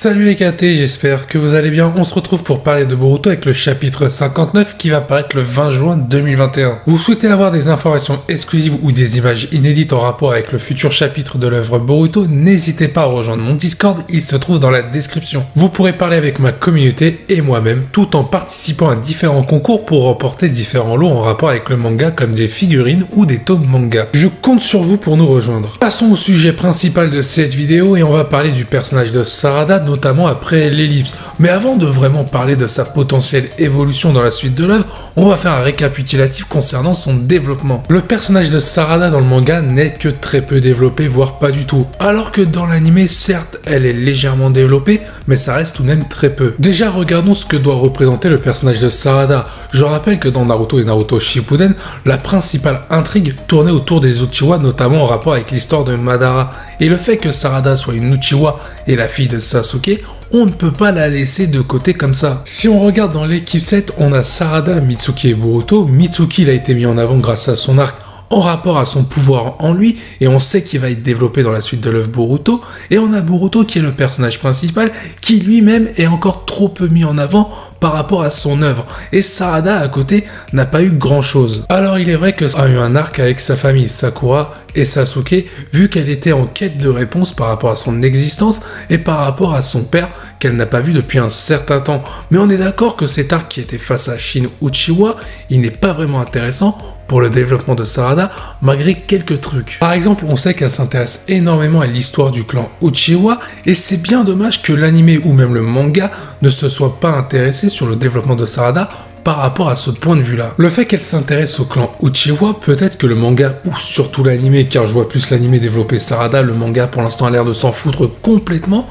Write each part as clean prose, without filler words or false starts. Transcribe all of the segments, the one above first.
Salut les KT, j'espère que vous allez bien. On se retrouve pour parler de Boruto avec le chapitre 59 qui va paraître le 20 juin 2021. Vous souhaitez avoir des informations exclusives ou des images inédites en rapport avec le futur chapitre de l'œuvre Boruto, n'hésitez pas à rejoindre mon Discord, il se trouve dans la description. Vous pourrez parler avec ma communauté et moi-même tout en participant à différents concours pour remporter différents lots en rapport avec le manga comme des figurines ou des tomes manga. Je compte sur vous pour nous rejoindre. Passons au sujet principal de cette vidéo et on va parler du personnage de Sarada, notamment après l'ellipse. Mais avant de vraiment parler de sa potentielle évolution dans la suite de l'œuvre, on va faire un récapitulatif concernant son développement. Le personnage de Sarada dans le manga n'est que très peu développé, voire pas du tout. Alors que dans l'anime, certes, elle est légèrement développée, mais ça reste tout de même très peu. Déjà, regardons ce que doit représenter le personnage de Sarada. Je rappelle que dans Naruto et Naruto Shippuden, la principale intrigue tournait autour des Uchiwa, notamment en rapport avec l'histoire de Madara. Et le fait que Sarada soit une Uchiwa et la fille de Sasuke, on ne peut pas la laisser de côté comme ça. Si on regarde dans l'équipe 7, on a Sarada, Mitsuki et Boruto. Mitsuki il a été mis en avant grâce à son arc en rapport à son pouvoir en lui, et on sait qu'il va être développé dans la suite de l'œuvre Boruto, et on a Boruto qui est le personnage principal, qui lui-même est encore trop peu mis en avant par rapport à son œuvre, et Sarada à côté n'a pas eu grand chose. Alors il est vrai que ça a eu un arc avec sa famille, Sakura et Sasuke, vu qu'elle était en quête de réponse par rapport à son existence, et par rapport à son père, qu'elle n'a pas vu depuis un certain temps. Mais on est d'accord que cet arc qui était face à Shin Uchiwa, il n'est pas vraiment intéressant pour le développement de Sarada, malgré quelques trucs. Par exemple, on sait qu'elle s'intéresse énormément à l'histoire du clan Uchiwa, et c'est bien dommage que l'anime ou même le manga ne se soit pas intéressé sur le développement de Sarada par rapport à ce point de vue-là. Le fait qu'elle s'intéresse au clan Uchiwa, peut-être que le manga, ou surtout l'anime, car je vois plus l'anime développer Sarada, le manga pour l'instant a l'air de s'en foutre complètement,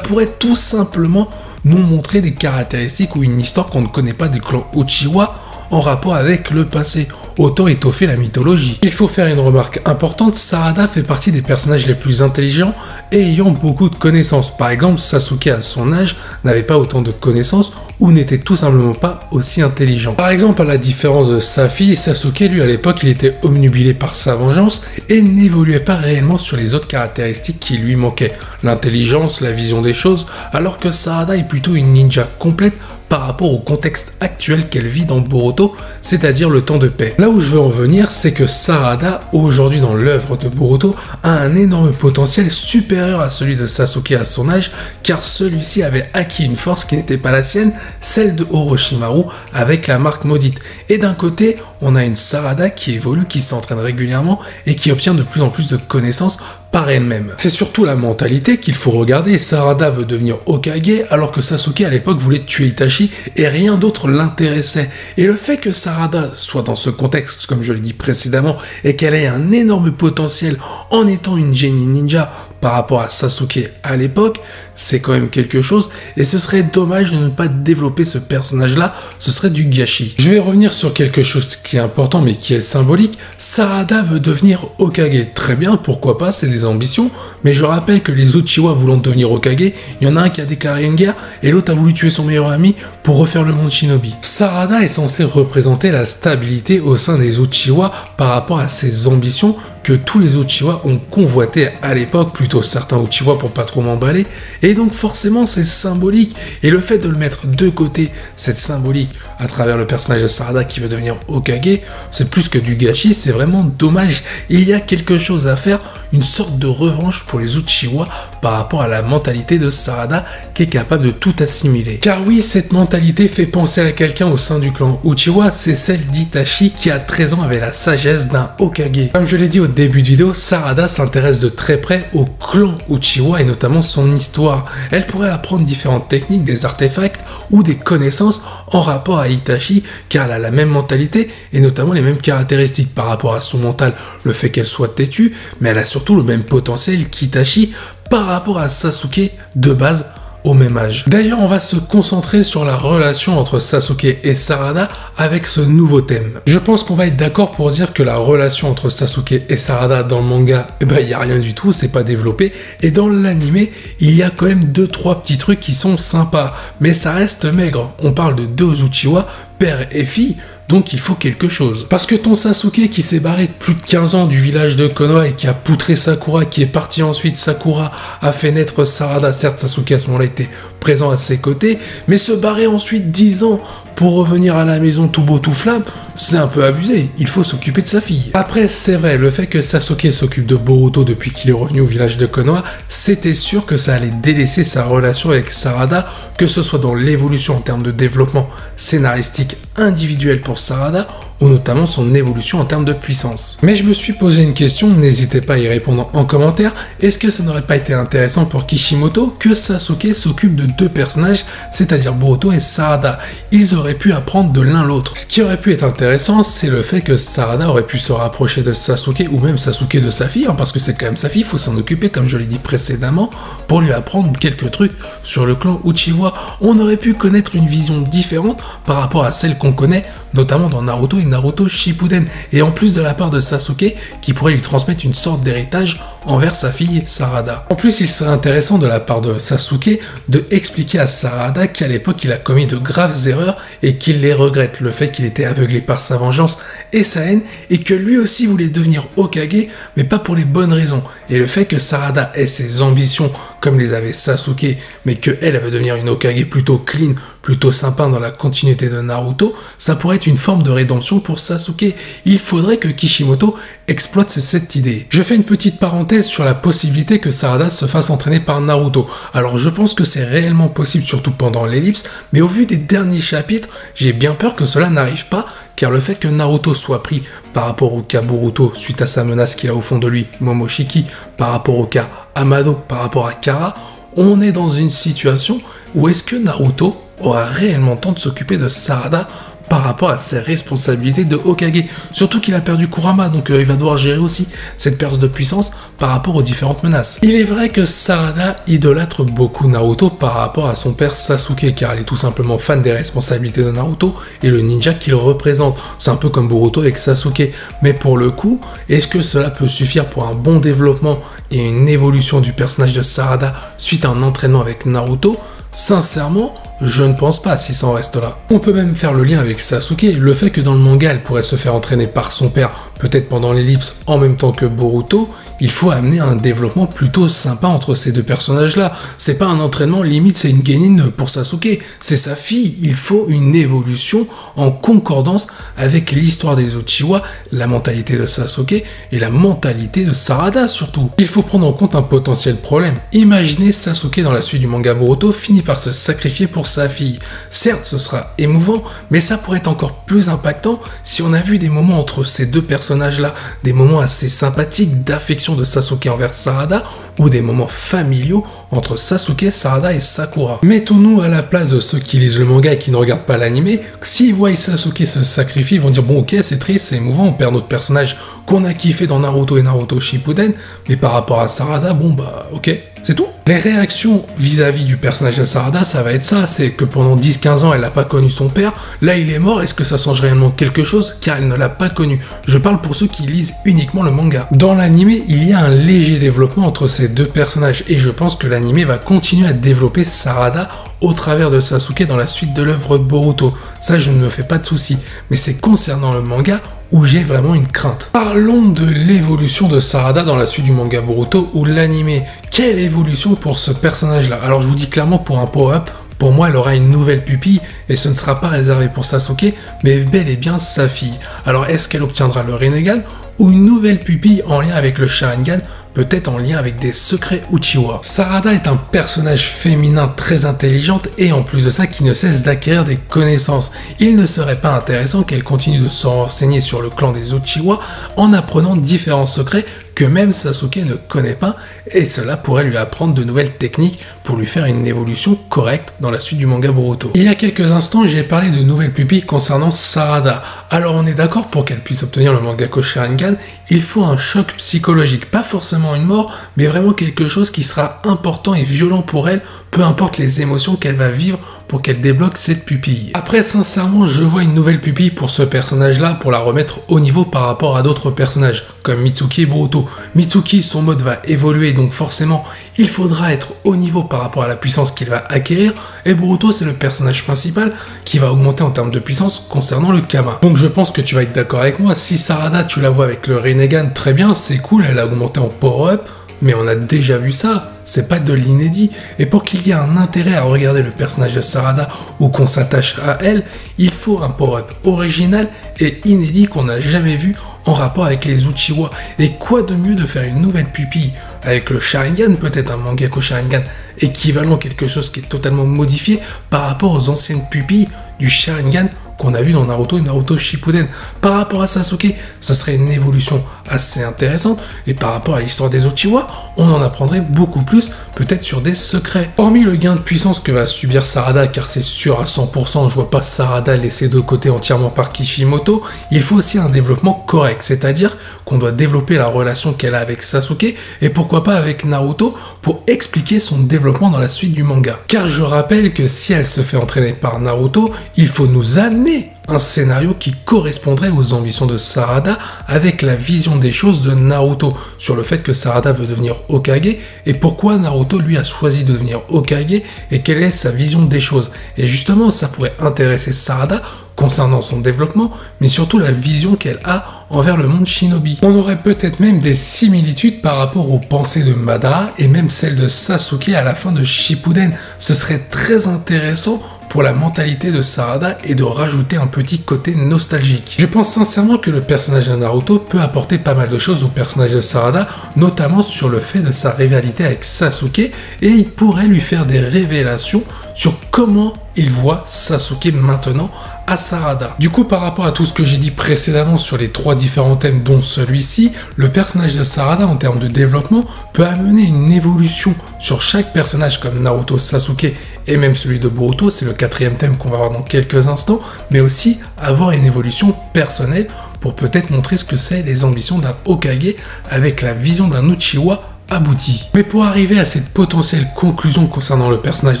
pourrait tout simplement nous montrer des caractéristiques ou une histoire qu'on ne connaît pas du clan Uchiwa en rapport avec le passé. Autant étoffer la mythologie. Il faut faire une remarque importante, Sarada fait partie des personnages les plus intelligents et ayant beaucoup de connaissances. Par exemple, Sasuke à son âge n'avait pas autant de connaissances ou n'était tout simplement pas aussi intelligent. Par exemple, à la différence de sa fille, Sasuke lui à l'époque il était obnubilé par sa vengeance et n'évoluait pas réellement sur les autres caractéristiques qui lui manquaient. L'intelligence, la vision des choses, alors que Sarada est plutôt une ninja complète par rapport au contexte actuel qu'elle vit dans Boruto, c'est-à-dire le temps de paix. Là où je veux en venir, c'est que Sarada, aujourd'hui dans l'œuvre de Boruto, a un énorme potentiel supérieur à celui de Sasuke à son âge, car celui-ci avait acquis une force qui n'était pas la sienne, celle de Orochimaru avec la marque maudite. Et d'un côté, on a une Sarada qui évolue, qui s'entraîne régulièrement et qui obtient de plus en plus de connaissances par elle-même. C'est surtout la mentalité qu'il faut regarder. Sarada veut devenir Hokage alors que Sasuke à l'époque voulait tuer Itachi et rien d'autre l'intéressait. Et le fait que Sarada soit dans ce contexte, comme je l'ai dit précédemment, et qu'elle ait un énorme potentiel en étant une génie ninja par rapport à Sasuke à l'époque, c'est quand même quelque chose, et ce serait dommage de ne pas développer ce personnage-là, ce serait du gâchis. Je vais revenir sur quelque chose qui est important mais qui est symbolique. Sarada veut devenir Hokage, très bien, pourquoi pas, c'est des ambitions, mais je rappelle que les Uchiwa voulant devenir Hokage, il y en a un qui a déclaré une guerre, et l'autre a voulu tuer son meilleur ami pour refaire le monde Shinobi. Sarada est censé représenter la stabilité au sein des Uchiwa par rapport à ses ambitions que tous les Uchiwa ont convoité à l'époque, plutôt certains Uchiwa pour pas trop m'emballer, et donc forcément c'est symbolique, et le fait de le mettre de côté, cette symbolique, à travers le personnage de Sarada qui veut devenir Hokage, c'est plus que du gâchis, c'est vraiment dommage. Il y a quelque chose à faire, une sorte de revanche pour les Uchiwa par rapport à la mentalité de Sarada qui est capable de tout assimiler. Car oui, cette mentalité fait penser à quelqu'un au sein du clan Uchiwa, c'est celle d'Itachi qui à 13 ans avait la sagesse d'un Hokage. Comme je l'ai dit au début de vidéo, Sarada s'intéresse de très près au clan Uchiwa et notamment son histoire. Elle pourrait apprendre différentes techniques, des artefacts ou des connaissances en rapport à Itachi car elle a la même mentalité et notamment les mêmes caractéristiques par rapport à son mental, le fait qu'elle soit têtue, mais elle a surtout le même potentiel qu'Itachi par rapport à Sasuke de base au même âge. D'ailleurs, on va se concentrer sur la relation entre Sasuke et Sarada avec ce nouveau thème. Je pense qu'on va être d'accord pour dire que la relation entre Sasuke et Sarada dans le manga, il n'y a rien du tout, c'est pas développé, et dans l'anime, il y a quand même 2-3 petits trucs qui sont sympas, mais ça reste maigre. On parle de deux Uchiwa, père et fille, donc il faut quelque chose. Parce que ton Sasuke qui s'est barré de plus de 15 ans du village de Konoha et qui a poutré Sakura, qui est parti ensuite, Sakura a fait naître Sarada, certes Sasuke à ce moment-là était présent à ses côtés, mais se barrer ensuite 10 ans pour revenir à la maison tout beau tout flamme, c'est un peu abusé, il faut s'occuper de sa fille. Après, c'est vrai, le fait que Sasuke s'occupe de Boruto depuis qu'il est revenu au village de Konoha, c'était sûr que ça allait délaisser sa relation avec Sarada, que ce soit dans l'évolution en termes de développement scénaristique individuel pour Sarada, ou notamment son évolution en termes de puissance. Mais je me suis posé une question, n'hésitez pas à y répondre en commentaire, est-ce que ça n'aurait pas été intéressant pour Kishimoto que Sasuke s'occupe de deux personnages, c'est-à-dire Boruto et Sarada? Ils auraient pu apprendre de l'un l'autre. Ce qui aurait pu être intéressant, c'est le fait que Sarada aurait pu se rapprocher de Sasuke, ou même Sasuke de sa fille, parce que c'est quand même sa fille, il faut s'en occuper, comme je l'ai dit précédemment, pour lui apprendre quelques trucs sur le clan Uchiwa. On aurait pu connaître une vision différente par rapport à celle qu'on connaît, notamment dans Naruto et Naruto Shippuden, et en plus de la part de Sasuke, qui pourrait lui transmettre une sorte d'héritage envers sa fille Sarada. En plus, il serait intéressant de la part de Sasuke de expliquer à Sarada qu'à l'époque il a commis de graves erreurs et qu'il les regrette, le fait qu'il était aveuglé par sa vengeance et sa haine, et que lui aussi voulait devenir Hokage, mais pas pour les bonnes raisons, et le fait que Sarada ait ses ambitions comme les avait Sasuke, mais qu'elle veut devenir une Hokage plutôt clean, plutôt sympa dans la continuité de Naruto, ça pourrait être une forme de rédemption pour Sasuke. Il faudrait que Kishimoto exploite cette idée. Je fais une petite parenthèse sur la possibilité que Sarada se fasse entraîner par Naruto. Alors je pense que c'est réellement possible, surtout pendant l'ellipse, mais au vu des derniers chapitres, j'ai bien peur que cela n'arrive pas, car le fait que Naruto soit pris par rapport au cas Boruto suite à sa menace qu'il a au fond de lui, Momoshiki, par rapport au cas Amado, par rapport à Kara, on est dans une situation où est-ce que Naruto aura réellement le temps de s'occuper de Sarada par rapport à ses responsabilités de Hokage, surtout qu'il a perdu Kurama, donc il va devoir gérer aussi cette perte de puissance par rapport aux différentes menaces. Il est vrai que Sarada idolâtre beaucoup Naruto par rapport à son père Sasuke, car elle est tout simplement fan des responsabilités de Naruto et le ninja qu'il représente. C'est un peu comme Boruto avec Sasuke, mais pour le coup, est-ce que cela peut suffire pour un bon développement et une évolution du personnage de Sarada suite à un entraînement avec Naruto? Sincèrement, je ne pense pas si ça en reste là. On peut même faire le lien avec Sasuke, le fait que dans le manga elle pourrait se faire entraîner par son père, peut-être pendant l'ellipse en même temps que Boruto, il faut amener un développement plutôt sympa entre ces deux personnages-là. C'est pas un entraînement limite, c'est une guénine pour Sasuke, c'est sa fille, il faut une évolution en concordance avec l'histoire des Uchiwa, la mentalité de Sasuke et la mentalité de Sarada surtout. Il faut prendre en compte un potentiel problème. Imaginez Sasuke dans la suite du manga Boruto finit par se sacrifier pour sa fille. Certes, ce sera émouvant, mais ça pourrait être encore plus impactant si on a vu des moments entre ces deux personnages-là, des moments assez sympathiques d'affection de Sasuke envers Sarada, ou des moments familiaux entre Sasuke, Sarada et Sakura. Mettons-nous à la place de ceux qui lisent le manga et qui ne regardent pas l'anime. S'ils voient Sasuke se sacrifier, ils vont dire bon ok, c'est triste, c'est émouvant, on perd notre personnage qu'on a kiffé dans Naruto et Naruto Shippuden, mais par rapport à Sarada, bon bah ok, c'est tout. Les réactions vis-à-vis du personnage de Sarada, ça va être ça, c'est que pendant 10-15 ans, elle n'a pas connu son père, là il est mort, est-ce que ça change réellement quelque chose car elle ne l'a pas connu? Je parle pour ceux qui lisent uniquement le manga. Dans l'anime, il y a un léger développement entre ces deux personnages, et je pense que l'anime va continuer à développer Sarada au travers de Sasuke dans la suite de l'œuvre Boruto. Ça, je ne me fais pas de soucis, mais c'est concernant le manga où j'ai vraiment une crainte. Parlons de l'évolution de Sarada dans la suite du manga Boruto ou l'anime. Quelle évolution pour ce personnage-là? Alors je vous dis clairement, pour un power-up, pour moi elle aura une nouvelle pupille, et ce ne sera pas réservé pour Sasuke, mais bel et bien sa fille. Alors est-ce qu'elle obtiendra le Rinnegan, ou une nouvelle pupille en lien avec le Sharingan, peut-être en lien avec des secrets Uchiwa? Sarada est un personnage féminin très intelligente et en plus de ça qui ne cesse d'acquérir des connaissances. Il ne serait pas intéressant qu'elle continue de se renseigner sur le clan des Uchiwa en apprenant différents secrets que même Sasuke ne connaît pas, et cela pourrait lui apprendre de nouvelles techniques pour lui faire une évolution correcte dans la suite du manga Boruto. Il y a quelques instants, j'ai parlé de nouvelles pupilles concernant Sarada. Alors on est d'accord, pour qu'elle puisse obtenir le Mangekyou Sharingan, il faut un choc psychologique, pas forcément une mort, mais vraiment quelque chose qui sera important et violent pour elle, peu importe les émotions qu'elle va vivre pour qu'elle débloque cette pupille. Après, sincèrement, je vois une nouvelle pupille pour ce personnage-là pour la remettre au niveau par rapport à d'autres personnages, comme Mitsuki et Boruto. Mitsuki, son mode va évoluer, donc forcément, il faudra être au niveau par rapport à la puissance qu'il va acquérir, et Boruto, c'est le personnage principal qui va augmenter en termes de puissance concernant le Kama. Donc je pense que tu vas être d'accord avec moi, si Sarada, tu la vois avec le Rinnegan, très bien, c'est cool, elle a augmenté en power-up, mais on a déjà vu ça, c'est pas de l'inédit. Et pour qu'il y ait un intérêt à regarder le personnage de Sarada ou qu'on s'attache à elle, il faut un power-up original et inédit qu'on n'a jamais vu en rapport avec les Uchiwa. Et quoi de mieux de faire une nouvelle pupille avec le Sharingan, peut-être un Mangekyo Sharingan équivalent, quelque chose qui est totalement modifié par rapport aux anciennes pupilles du Sharingan qu'on a vu dans Naruto et Naruto Shippuden. Par rapport à Sasuke, ça serait une évolution assez intéressante, et par rapport à l'histoire des Uchiwa, on en apprendrait beaucoup plus, peut-être sur des secrets. Hormis le gain de puissance que va subir Sarada, car c'est sûr à 100%, je vois pas Sarada laissée de côté entièrement par Kishimoto, il faut aussi un développement correct, c'est-à-dire qu'on doit développer la relation qu'elle a avec Sasuke, et pourquoi pas avec Naruto, pour expliquer son développement dans la suite du manga. Car je rappelle que si elle se fait entraîner par Naruto, il faut nous amener un scénario qui correspondrait aux ambitions de Sarada avec la vision des choses de Naruto sur le fait que Sarada veut devenir Hokage et pourquoi Naruto lui a choisi de devenir Hokage et quelle est sa vision des choses. Et justement, ça pourrait intéresser Sarada concernant son développement, mais surtout la vision qu'elle a envers le monde shinobi. On aurait peut-être même des similitudes par rapport aux pensées de Madara et même celles de Sasuke à la fin de Shippuden. Ce serait très intéressant pour la mentalité de Sarada et de rajouter un petit côté nostalgique. Je pense sincèrement que le personnage de Naruto peut apporter pas mal de choses au personnage de Sarada, notamment sur le fait de sa rivalité avec Sasuke, et il pourrait lui faire des révélations sur comment il voit Sasuke maintenant à Sarada. Du coup, par rapport à tout ce que j'ai dit précédemment sur les 3 différents thèmes dont celui-ci, le personnage de Sarada en termes de développement peut amener une évolution sur chaque personnage comme Naruto, Sasuke et même celui de Boruto, c'est le 4e thème qu'on va voir dans quelques instants, mais aussi avoir une évolution personnelle pour peut-être montrer ce que c'est les ambitions d'un Hokage avec la vision d'un Uchiwa abouti. Mais pour arriver à cette potentielle conclusion concernant le personnage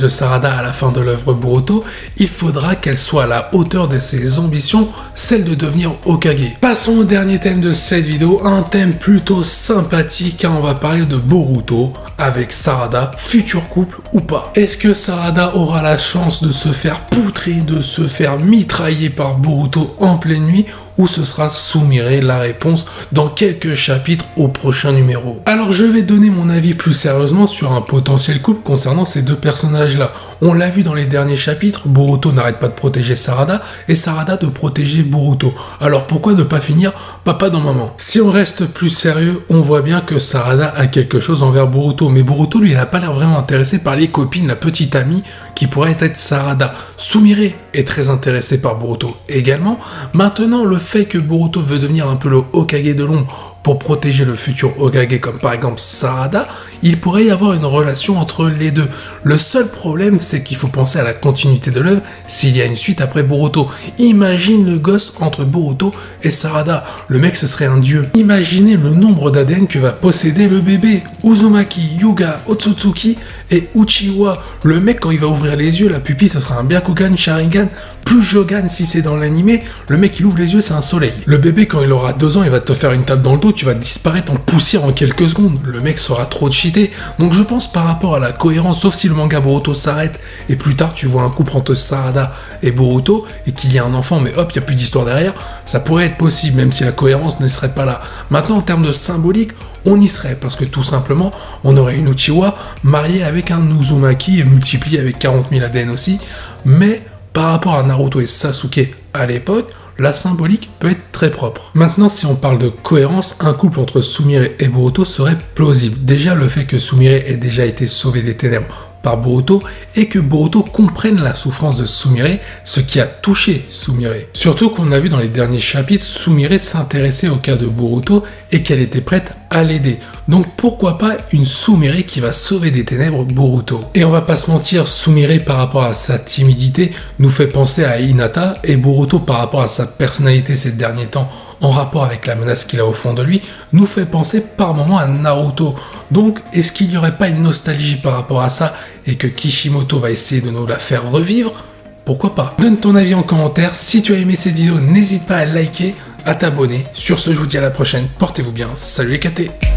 de Sarada à la fin de l'œuvre Boruto, il faudra qu'elle soit à la hauteur de ses ambitions, celle de devenir Hokage. Passons au dernier thème de cette vidéo, un thème plutôt sympathique, car on va parler de Boruto avec Sarada, futur couple ou pas. Est-ce que Sarada aura la chance de se faire poutrer, de se faire mitrailler par Boruto en pleine nuit, ou ce sera Sumire? La réponse dans quelques chapitres au prochain numéro. Alors je vais donner mon avis plus sérieusement sur un potentiel couple concernant ces deux personnages-là. On l'a vu dans les derniers chapitres, Boruto n'arrête pas de protéger Sarada et Sarada de protéger Boruto. Alors pourquoi ne pas finir papa dans maman? Si on reste plus sérieux, on voit bien que Sarada a quelque chose envers Boruto, mais Boruto lui il n'a pas l'air vraiment intéressé par les copines, la petite amie qui pourrait être Sarada. Sumire est très intéressé par Boruto également. Maintenant, le fait que Boruto veut devenir un peu le Hokage de l'ombre pour protéger le futur Hokage comme par exemple Sarada, il pourrait y avoir une relation entre les deux. Le seul problème, c'est qu'il faut penser à la continuité de l'œuvre s'il y a une suite après Boruto. Imagine le gosse entre Boruto et Sarada. Le mec, ce serait un dieu. Imaginez le nombre d'ADN que va posséder le bébé. Uzumaki, Hyuga, Otsutsuki et Uchiwa. Le mec, quand il va ouvrir les yeux, la pupille, ce sera un Byakugan, Sharingan, plus Jogan si c'est dans l'animé. Le mec, il ouvre les yeux, c'est un soleil. Le bébé, quand il aura 2 ans, il va te faire une tape dans le dos, tu vas disparaître en poussière en quelques secondes. Le mec sera trop cheaté. Donc je pense par rapport à la cohérence, sauf si le manga Boruto s'arrête et plus tard tu vois un couple entre Sarada et Boruto et qu'il y a un enfant, mais hop, il n'y a plus d'histoire derrière, ça pourrait être possible, même si la cohérence ne serait pas là. Maintenant, en termes de symbolique, on y serait, parce que tout simplement, on aurait une Uchiwa mariée avec un Uzumaki et multipliée avec 40 000 ADN aussi, mais par rapport à Naruto et Sasuke à l'époque, la symbolique peut être très propre. Maintenant, si on parle de cohérence, un couple entre Sumire et Boruto serait plausible. Déjà, le fait que Sumire ait déjà été sauvé des ténèbres par Boruto et que Boruto comprenne la souffrance de Sumire, ce qui a touché Sumire. Surtout qu'on a vu dans les derniers chapitres, Sumire s'intéresser au cas de Boruto et qu'elle était prête à l'aider. Donc pourquoi pas une Sumire qui va sauver des ténèbres Boruto. Et on va pas se mentir, Sumire par rapport à sa timidité nous fait penser à Hinata, et Boruto par rapport à sa personnalité ces derniers temps en rapport avec la menace qu'il a au fond de lui, nous fait penser par moments à Naruto. Donc, est-ce qu'il n'y aurait pas une nostalgie par rapport à ça, et que Kishimoto va essayer de nous la faire revivre? Pourquoi pas? Donne ton avis en commentaire, si tu as aimé cette vidéo, n'hésite pas à liker, à t'abonner. Sur ce, je vous dis à la prochaine, portez-vous bien, salut les KT.